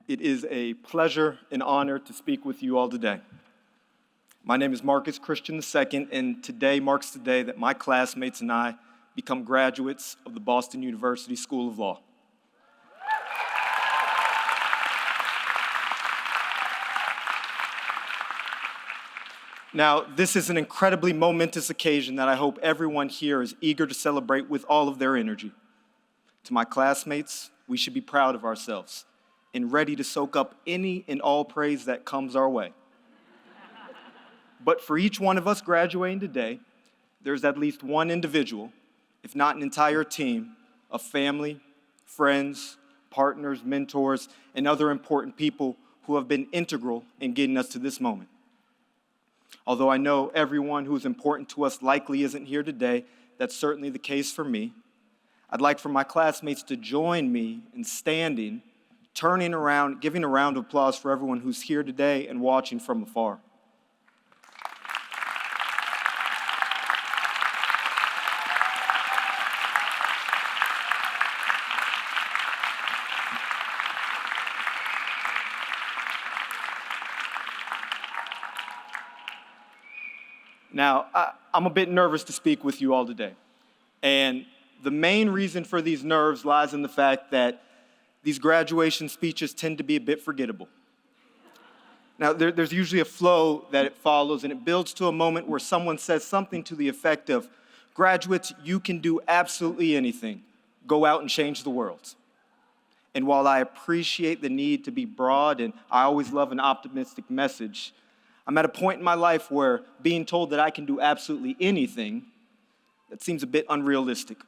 It is a pleasure and honor to speak with you all today. My name is Marcus Christian II, and today marks the day that my classmates and I become graduates of the Boston University School of Law. Now, this is an incredibly momentous occasion that I hope everyone here is eager to celebrate with all of their energy. To my classmates, we should be proud of ourselves and ready to soak up any and all praise that comes our way. But for each one of us graduating today, there's at least one individual, if not an entire team, of family, friends, partners, mentors, and other important people who have been integral in getting us to this moment. Although I know everyone who is important to us likely isn't here today, that's certainly the case for me. I'd like for my classmates to join me in standing, turning around, giving a round of applause for everyone who's here today and watching from afar. Now, I'm a bit nervous to speak with you all today. And the main reason for these nerves lies in the fact that these graduation speeches tend to be a bit forgettable. Now, there's usually a flow that it follows, and it builds to a moment where someone says something to the effect of, "Graduates, you can do absolutely anything. Go out and change the world." And while I appreciate the need to be broad, and I always love an optimistic message, I'm at a point in my life where being told that I can do absolutely anything, that seems a bit unrealistic.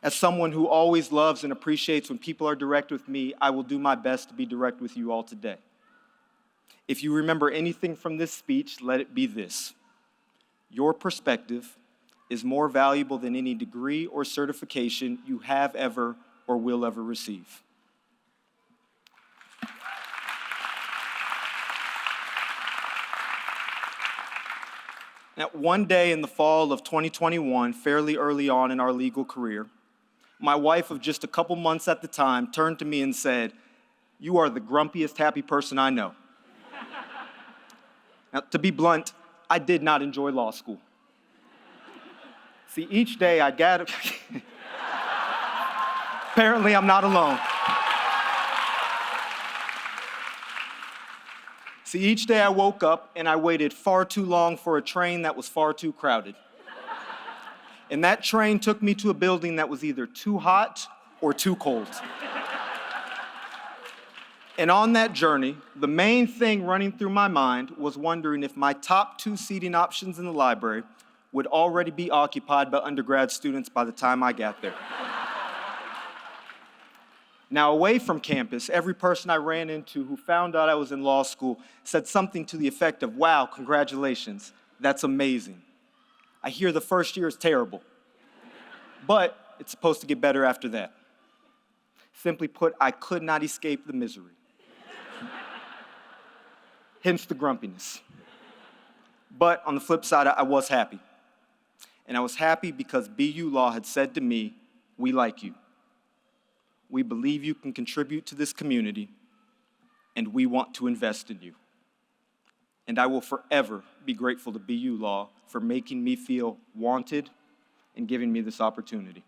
As someone who always loves and appreciates when people are direct with me, I will do my best to be direct with you all today. If you remember anything from this speech, let it be this: your perspective is more valuable than any degree or certification you have ever or will ever receive. Now, one day in the fall of 2021, fairly early on in our legal career, my wife of just a couple months at the time turned to me and said, "You are the grumpiest happy person I know." Now, to be blunt, I did not enjoy law school. See, each day I gathered... Apparently, I'm not alone. See, each day I woke up and I waited far too long for a train that was far too crowded. And that train took me to a building that was either too hot or too cold. And on that journey, the main thing running through my mind was wondering if my top 2 seating options in the library would already be occupied by undergrad students by the time I got there. Now, away from campus, every person I ran into who found out I was in law school said something to the effect of, "Wow, congratulations, that's amazing. I hear the first year is terrible, but it's supposed to get better after that." Simply put, I could not escape the misery. Hence the grumpiness. But on the flip side, I was happy. And I was happy because BU Law had said to me, "We like you. We believe you can contribute to this community, and we want to invest in you." And I will forever be grateful to BU Law for making me feel wanted and giving me this opportunity.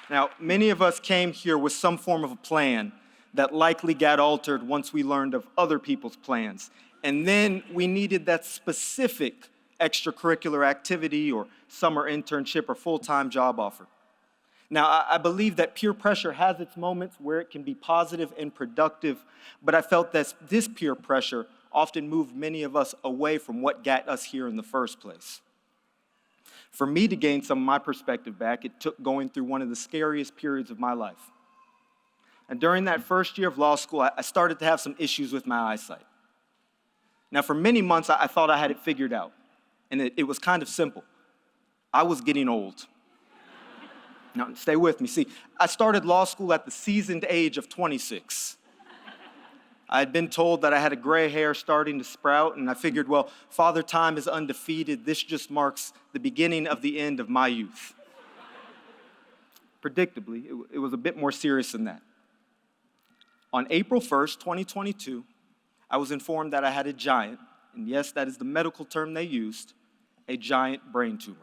Now, many of us came here with some form of a plan that likely got altered once we learned of other people's plans. And then we needed that specific extracurricular activity or summer internship or full-time job offer. Now, I believe that peer pressure has its moments where it can be positive and productive, but I felt that this peer pressure often moved many of us away from what got us here in the first place. For me to gain some of my perspective back, it took going through one of the scariest periods of my life. And during that first year of law school, I started to have some issues with my eyesight. Now, for many months, I thought I had it figured out, and it was kind of simple. I was getting old. Now, stay with me. See, I started law school at the seasoned age of 26. I had been told that I had a gray hair starting to sprout, and I figured, well, Father Time is undefeated. This just marks the beginning of the end of my youth. Predictably, it was a bit more serious than that. On April 1st, 2022, I was informed that I had a giant, and yes, that is the medical term they used, a giant brain tumor.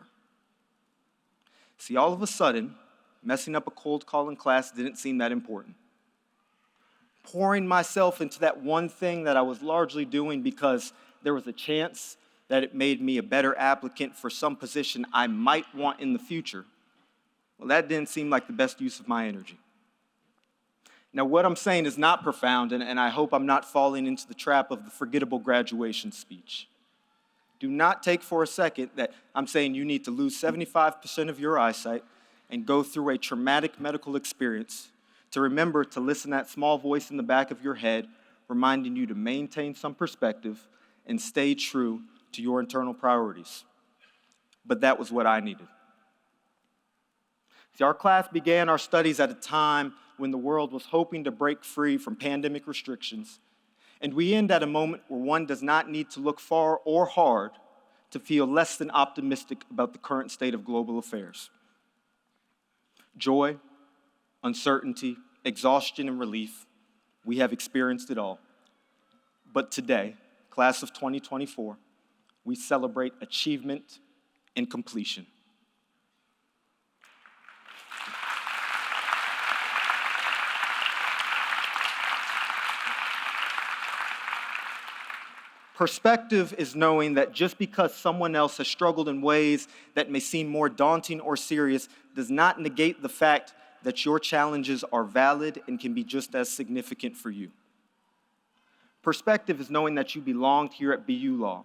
See, all of a sudden, messing up a cold call in class didn't seem that important. Pouring myself into that one thing that I was largely doing because there was a chance that it made me a better applicant for some position I might want in the future, well, that didn't seem like the best use of my energy. Now, what I'm saying is not profound, and I hope I'm not falling into the trap of the forgettable graduation speech. Do not take for a second that I'm saying you need to lose 75% of your eyesight and go through a traumatic medical experience to remember to listen to that small voice in the back of your head reminding you to maintain some perspective and stay true to your internal priorities. But that was what I needed. See, our class began our studies at a time when the world was hoping to break free from pandemic restrictions, and we end at a moment where one does not need to look far or hard to feel less than optimistic about the current state of global affairs. Joy, uncertainty, exhaustion, and relief, we have experienced it all. But today, class of 2024, we celebrate achievement and completion. Perspective is knowing that just because someone else has struggled in ways that may seem more daunting or serious does not negate the fact that your challenges are valid and can be just as significant for you. Perspective is knowing that you belonged here at BU Law,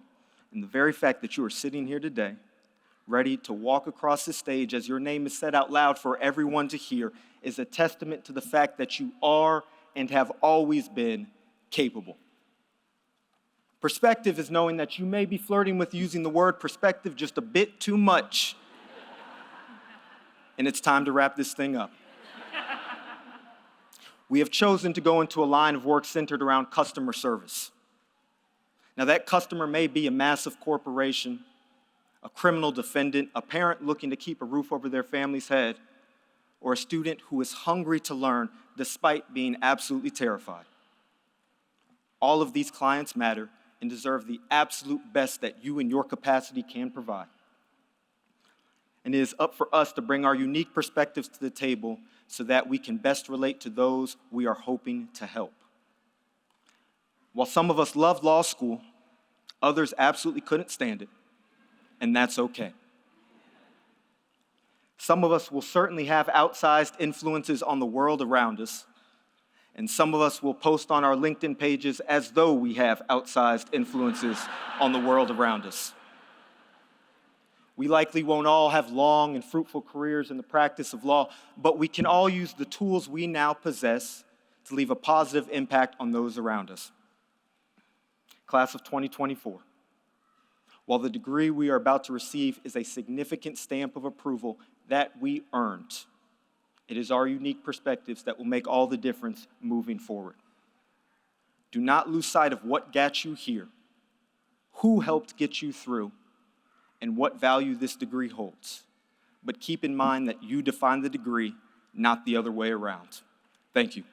and the very fact that you are sitting here today, ready to walk across the stage as your name is said out loud for everyone to hear, is a testament to the fact that you are and have always been capable. Perspective is knowing that you may be flirting with using the word perspective just a bit too much. And it's time to wrap this thing up. We have chosen to go into a line of work centered around customer service. Now, that customer may be a massive corporation, a criminal defendant, a parent looking to keep a roof over their family's head, or a student who is hungry to learn despite being absolutely terrified. All of these clients matter and deserve the absolute best that you in your capacity can provide. And it is up for us to bring our unique perspectives to the table so that we can best relate to those we are hoping to help. While some of us love law school, others absolutely couldn't stand it, and that's okay. Some of us will certainly have outsized influences on the world around us, and some of us will post on our LinkedIn pages as though we have outsized influences on the world around us. We likely won't all have long and fruitful careers in the practice of law, but we can all use the tools we now possess to leave a positive impact on those around us. Class of 2024. While the degree we are about to receive is a significant stamp of approval that we earned, it is our unique perspectives that will make all the difference moving forward. Do not lose sight of what got you here, who helped get you through, and what value this degree holds. But keep in mind that you define the degree, not the other way around. Thank you.